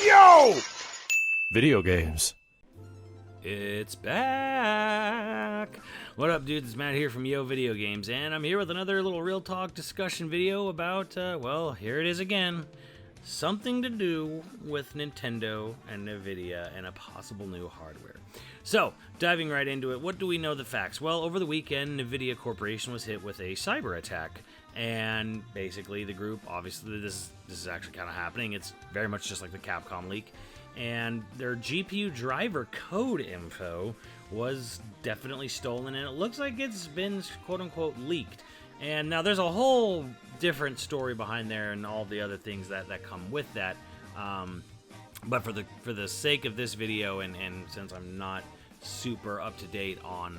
Yo! Video games. It's back! What up, dudes? It's Matt here from YoVideogames, and I'm here with another little real talk discussion video about, well, here it is again. Something to do with Nintendo and NVIDIA and a possible new hardware. So, diving right into it, what do we know the facts? Well, over the weekend, NVIDIA Corporation was hit with a cyber attack. And basically the group, obviously this is actually kind of happening. It's very much just like the Capcom leak. And their GPU driver code info was definitely stolen, and it looks like it's been quote-unquote leaked. And now there's a whole different story behind there and all the other things that come with that. But for the sake of this video, and since I'm not super up to date on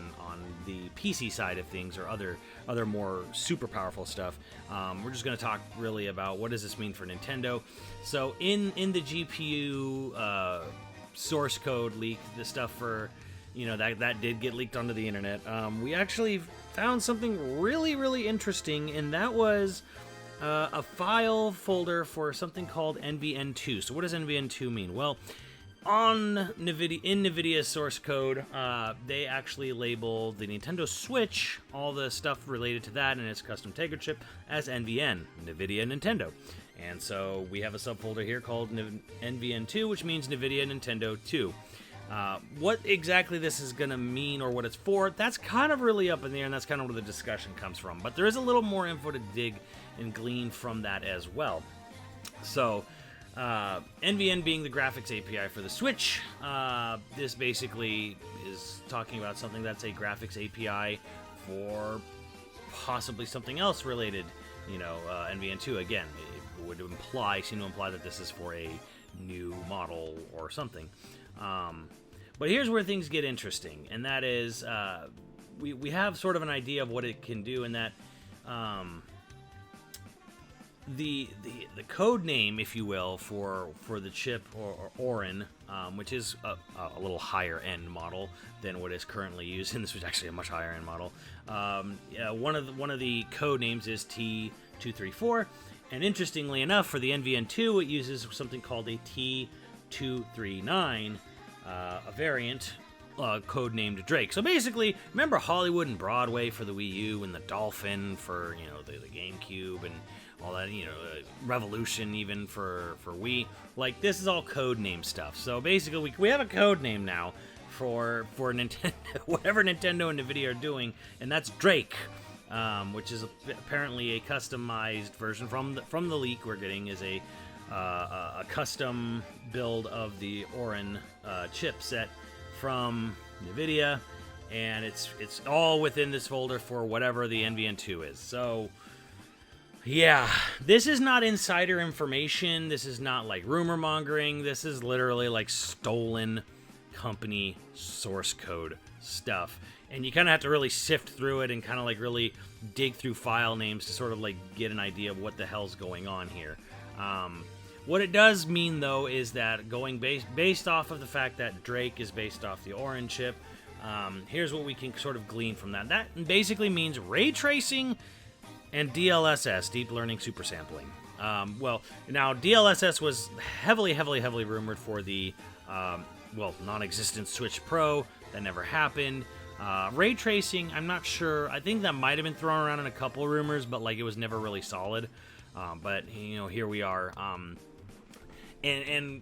the PC side of things or other more super powerful stuff, we're just going to talk really about what does this mean for Nintendo. So in the GPU source code leak, the stuff for that did get leaked onto the internet, we actually found something really interesting, and that was a file folder for something called NVN2. So what does NVN2 mean? Well, in NVIDIA's source code, they actually label the Nintendo Switch, all the stuff related to that and its custom Tegra chip, as NVN, NVIDIA Nintendo. And so we have a subfolder here called NVN2, which means NVIDIA Nintendo 2. What exactly this is going to mean or what it's for, that's kind of really up in the air, and that's kind of where the discussion comes from. But there is a little more info to dig and glean from that as well. So, NVN being the graphics API for the Switch, this basically is talking about something that's a graphics API for possibly something else related. NVN2, again, it would seem to imply that this is for a new model or something. But here's where things get interesting, and that is we have sort of an idea of what it can do, and that the code name, if you will, for the chip or Orin, which is a little higher end model than what is currently used, and this was actually a much higher end model. One of the code names is T234, and interestingly enough, for the NVN2, it uses something called a T239, a variant codenamed Drake. So basically, remember Hollywood and Broadway for the Wii U, and the Dolphin for the GameCube, and all that, Revolution even for Wii. Like, this is all code name stuff. So basically, we have a code name now for Nintendo, whatever Nintendo and NVIDIA are doing, and that's Drake, which is apparently a customized version from the leak we're getting, is a custom build of the Orin chipset from NVIDIA, and it's all within this folder for whatever the NVN2 is. So, yeah, this is not insider information. This is not like rumor mongering. This is literally like stolen company source code stuff. And you kind of have to really sift through it and kind of like really dig through file names to sort of like get an idea of what the hell's going on here. What it does mean, though, is that going based off of the fact that Drake is based off the Orin chip, here's what we can sort of glean from that. That basically means ray tracing and DLSS, deep learning super sampling. Well, now DLSS was heavily rumored for the non-existent Switch Pro. That never happened. Ray tracing, I'm not sure. I think that might have been thrown around in a couple of rumors, but like it was never really solid. But here we are. And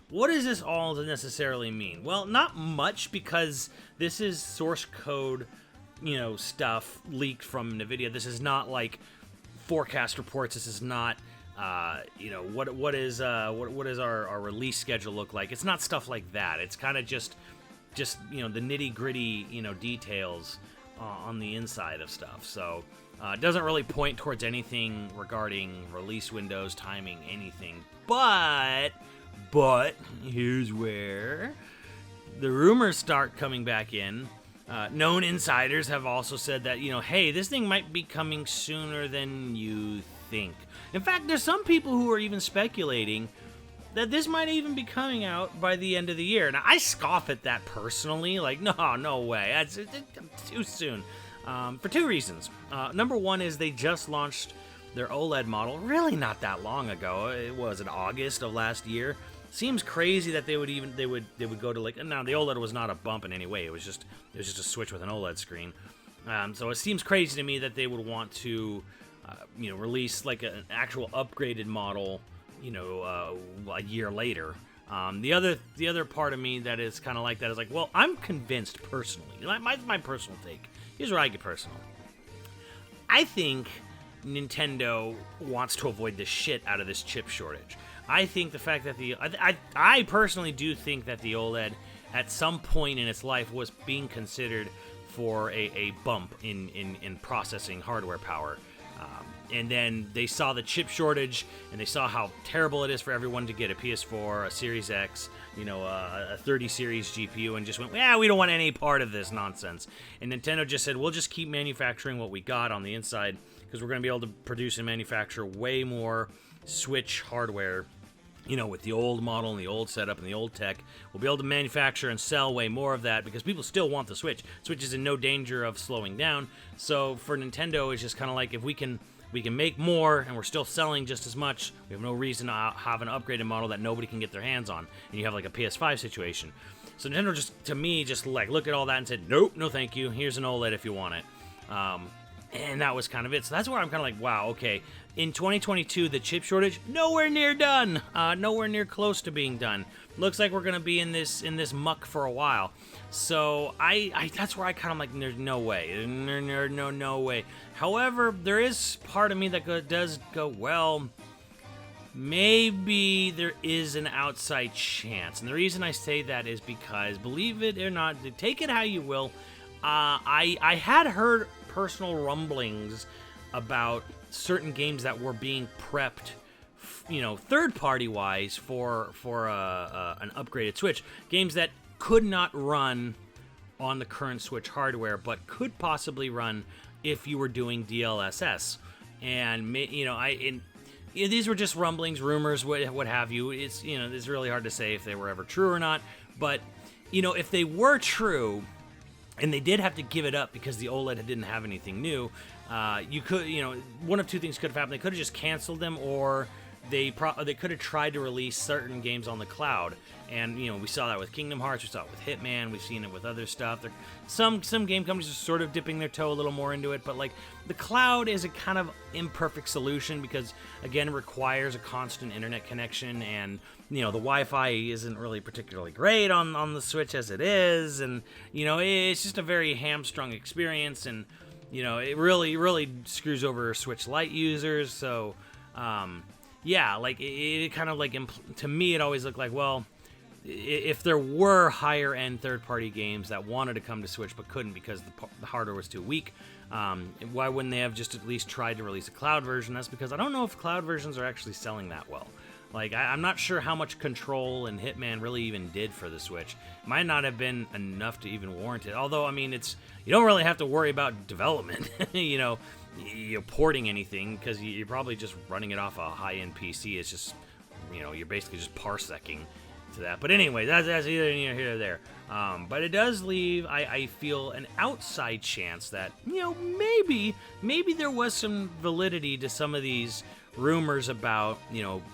what does this all necessarily mean? Well, not much, because this is source code, stuff leaked from NVIDIA. This is not like forecast reports. This is not, what is our release schedule look like? It's not stuff like that. It's kind of just the nitty gritty, details on the inside of stuff. So it doesn't really point towards anything regarding release windows, timing, anything. But here's where the rumors start coming back in. Known insiders have also said that, hey, this thing might be coming sooner than you think. In fact, there's some people who are even speculating that this might even be coming out by the end of the year. Now, I scoff at that personally. Like, no way. It's too soon. For two reasons. Number one is they just launched their OLED model really not that long ago. It was in August of last year. Seems crazy that they would go to like, now the OLED was not a bump in any way. It was just a Switch with an OLED screen. So it seems crazy to me that they would want to, release like an actual upgraded model, a year later. The other part of me that is kind of like that is like, well, I'm convinced personally. My personal take. Here's where I get personal. I think Nintendo wants to avoid the shit out of this chip shortage. I think the fact that I personally do think that the OLED at some point in its life was being considered for a bump in processing hardware power. And then they saw the chip shortage, and they saw how terrible it is for everyone to get a PS4, a Series X, a 30 series GPU, and just went, yeah, we don't want any part of this nonsense. And Nintendo just said, we'll just keep manufacturing what we got on the inside, because we're going to be able to produce and manufacture way more Switch hardware, with the old model and the old setup and the old tech. We'll be able to manufacture and sell way more of that because people still want the Switch. Switch is in no danger of slowing down. So for Nintendo, it's just kind of like, if we can make more and we're still selling just as much, we have no reason to have an upgraded model that nobody can get their hands on. And you have like a PS5 situation. So Nintendo just like looked at all that and said, nope, no thank you. Here's an OLED if you want it. And that was kind of it. So that's where I'm kind of like, wow, okay. In 2022, the chip shortage, nowhere near done. Nowhere near close to being done. Looks like we're going to be in this muck for a while. So that's where I kind of like, there's no way. No way. However, there is part of me that does go, well, maybe there is an outside chance. And the reason I say that is because, believe it or not, take it how you will, I had heard personal rumblings about certain games that were being prepped, third-party wise for an upgraded Switch. Games that could not run on the current Switch hardware, but could possibly run if you were doing DLSS. And these were just rumblings, rumors, what have you. It's really hard to say if they were ever true or not. But if they were true, and they did have to give it up because the OLED didn't have anything new, you could, one of two things could have happened. They could have just canceled them, or they could have tried to release certain games on the cloud. And, we saw that with Kingdom Hearts, we saw it with Hitman, we've seen it with other stuff. Some game companies are sort of dipping their toe a little more into it, but like the cloud is a kind of imperfect solution because, again, it requires a constant internet connection, and the Wi-Fi isn't really particularly great on the Switch as it is, and it's just a very hamstrung experience, and it really screws over Switch Lite users. So like it kind of like, to me it always looked like, well, if there were higher end third-party games that wanted to come to Switch but couldn't because the hardware was too weak, why wouldn't they have just at least tried to release a cloud version? That's because I don't know if cloud versions are actually selling that well. Like, I'm not sure how much Control and Hitman really even did for the Switch. It might not have been enough to even warrant it. Although, I mean, you don't really have to worry about development, you're porting anything, because you're probably just running it off a high-end PC. It's just, you're basically just parsecing to that. But anyway, that's either here or there. But it does leave, I feel, an outside chance that, maybe there was some validity to some of these rumors about,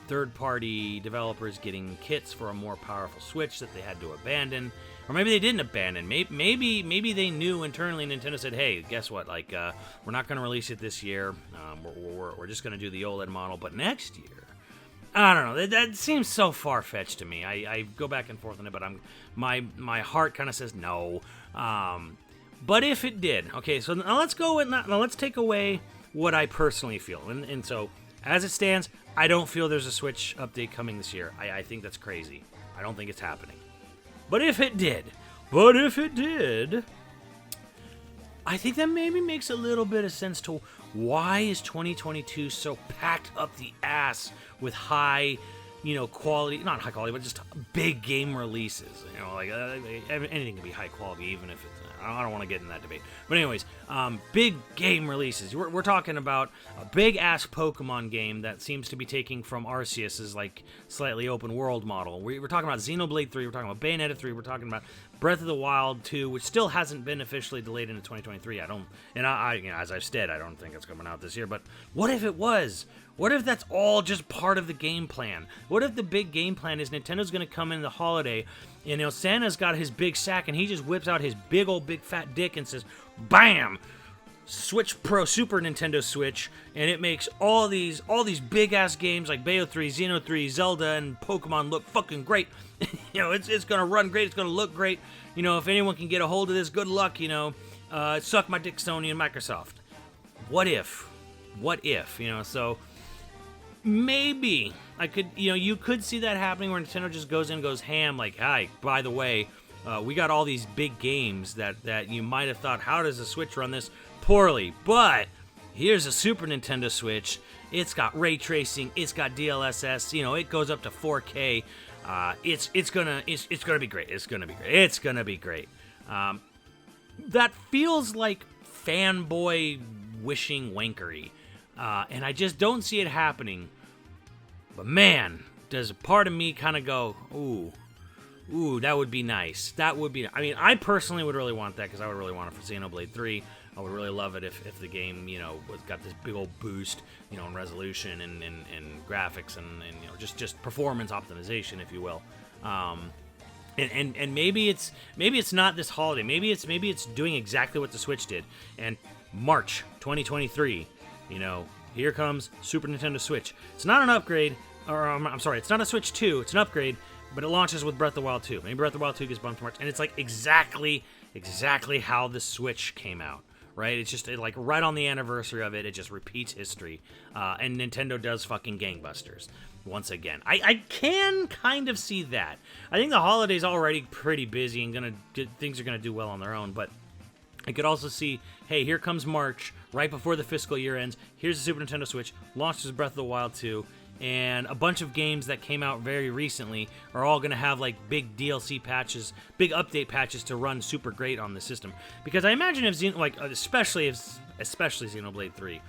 third-party developers getting kits for a more powerful Switch that they had to abandon. Or maybe they didn't abandon. Maybe they knew internally, Nintendo said, hey, guess what? Like, we're not going to release it this year. We're just going to do the OLED model. But next year, I don't know. That seems so far-fetched to me. I go back and forth on it, but my heart kind of says no. But if it did, okay, so now let's take away what I personally feel. And so, as it stands, I don't feel there's a Switch update coming this year. I think that's crazy. I don't think it's happening. But if it did, I think that maybe makes a little bit of sense to why is 2022 so packed up the ass with high, quality, not high quality, but just big game releases. Like anything can be high quality, even if it's I don't want to get in that debate. But anyways, big game releases. We're talking about a big-ass Pokemon game that seems to be taking from Arceus's, like, slightly open-world model. We're talking about Xenoblade 3, we're talking about Bayonetta 3, we're talking about Breath of the Wild 2, which still hasn't been officially delayed into 2023. As I've said, I don't think it's coming out this year, but what if it was? What if that's all just part of the game plan? What if the big game plan is Nintendo's going to come in the holiday, and Santa's got his big sack, and he just whips out his big old big fat dick and says, BAM! Switch Pro Super Nintendo Switch, and it makes all these big ass games like Bayo 3, Xeno 3, Zelda, and Pokemon look fucking great. It's gonna run great. It's gonna look great. If anyone can get a hold of this, good luck. Suck my dick, Sony and Microsoft. What if? So maybe I could. You could see that happening where Nintendo just goes in and goes ham. Like, hi, by the way, we got all these big games that you might have thought, how does the Switch run this? Poorly, but here's a Super Nintendo Switch. It's got ray tracing. It's got DLSS. It goes up to 4K. It's gonna be great. It's gonna be great. That feels like fanboy wishing wankery, and I just don't see it happening. But man, does a part of me kind of go, ooh, that would be nice. I mean, I personally would really want that because I would really want it for Xenoblade 3. I would really love it if the game, got this big old boost, in resolution and graphics and just performance optimization, if you will. And maybe it's not this holiday. Maybe it's doing exactly what the Switch did. And March 2023, here comes Super Nintendo Switch. It's not an upgrade, I'm sorry, it's not a Switch 2. It's an upgrade, but it launches with Breath of the Wild 2. Maybe Breath of the Wild 2 gets bumped to March, and it's like exactly how the Switch came out. Right? It's just like right on the anniversary of it, it just repeats history. And Nintendo does fucking gangbusters once again. I can kind of see that. I think the holiday's already pretty busy and things are gonna do well on their own, but I could also see, hey, here comes March, right before the fiscal year ends. Here's the Super Nintendo Switch, launches Breath of the Wild 2, and a bunch of games that came out very recently are all going to have like big DLC patches, big update patches to run super great on the system. Because I imagine especially Xenoblade 3,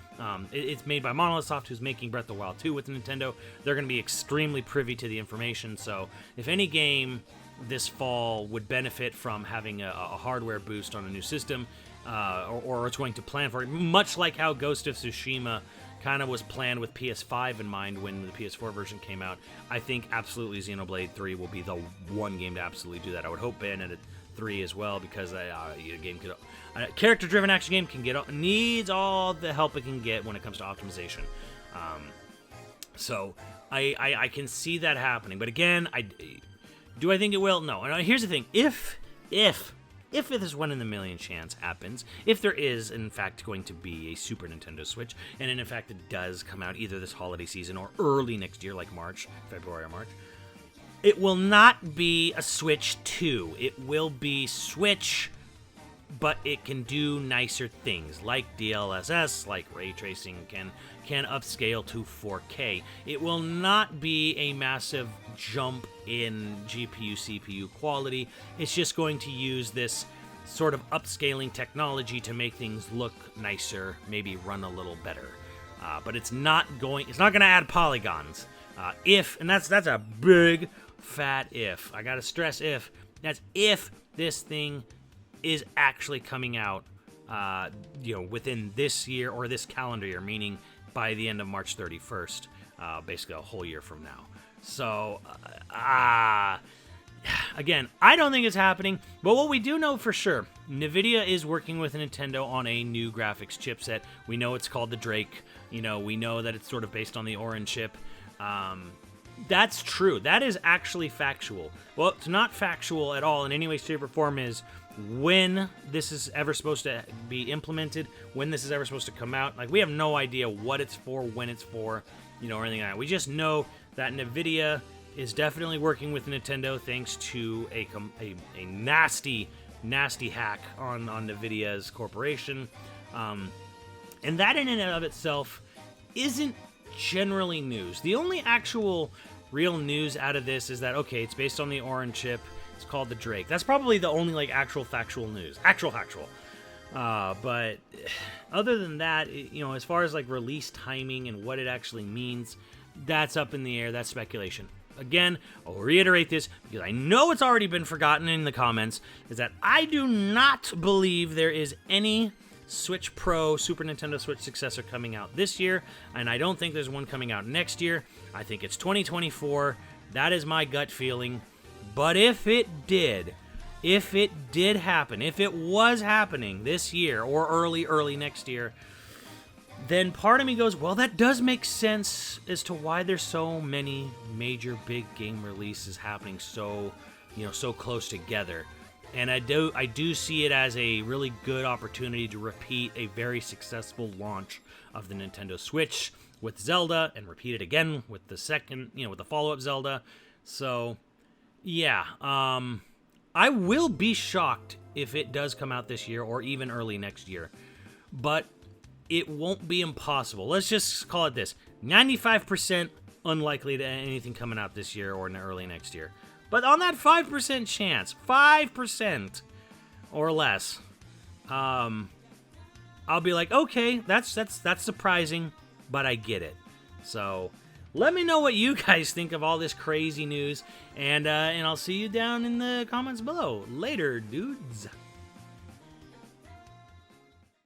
it's made by Monolith Soft, who's making Breath of the Wild 2 with Nintendo. They're going to be extremely privy to the information. So if any game this fall would benefit from having a hardware boost on a new system, or it's going to plan for it, much like how Ghost of Tsushima kind of was planned with PS5 in mind when the PS4 version came out. I think absolutely Xenoblade 3 will be the one game to absolutely do that. I would hope Bayonetta 3 as well, because a character-driven action game needs all the help it can get when it comes to optimization. So I can see that happening. But again, do I think it will? No. And here's the thing: if this 1 in a million chance happens, if there is, in fact, going to be a Super Nintendo Switch, and in fact it does come out either this holiday season or early next year, like February or March, it will not be a Switch 2. It will be Switch, but it can do nicer things, like DLSS, like ray tracing, can upscale to 4K. It will not be a massive jump in GPU, CPU quality. It's just going to use this sort of upscaling technology to make things look nicer, maybe run a little better. But it's not going to add polygons. And that's a big fat if. I gotta stress if. That's if this thing is actually coming out, within this year or this calendar year, meaning by the end of March 31st, basically a whole year from now. So, again, I don't think it's happening, but what we do know for sure, NVIDIA is working with Nintendo on a new graphics chipset. We know it's called the Drake. We know that it's sort of based on the Orin chip. That's true. That is actually factual. Well, it's not factual at all in any way, shape, or form is when this is ever supposed to be implemented, when this is ever supposed to come out. Like, we have no idea what it's for, when it's for, or anything like that. We just know that NVIDIA is definitely working with Nintendo thanks to a nasty hack on NVIDIA's corporation. And that in and of itself isn't generally news. The only actual real news out of this is that, okay, it's based on the Orin chip. It's called the Drake. That's probably the only, like, actual factual news. Actual. But other than that, you know, as far as, like, release timing and what it actually means, that's up in the air. That's speculation. Again, I'll reiterate this because I know it's already been forgotten in the comments, is that I do not believe there is any Switch Pro, Super Nintendo Switch successor coming out this year, and I don't think there's one coming out next year. I think it's 2024. That is my gut feeling. But if it did happen, if it was happening this year or early next year, then part of me goes, well, that does make sense as to why there's so many major big game releases happening so close together. And I do see it as a really good opportunity to repeat a very successful launch of the Nintendo Switch with Zelda, and repeat it again with the second, with the follow-up Zelda. So, yeah, I will be shocked if it does come out this year or even early next year. But it won't be impossible. Let's just call it this. 95% unlikely to anything coming out this year or in early next year. But on that 5% chance, 5% or less, I'll be like, okay, that's surprising, but I get it. So let me know what you guys think of all this crazy news, and I'll see you down in the comments below. Later, dudes.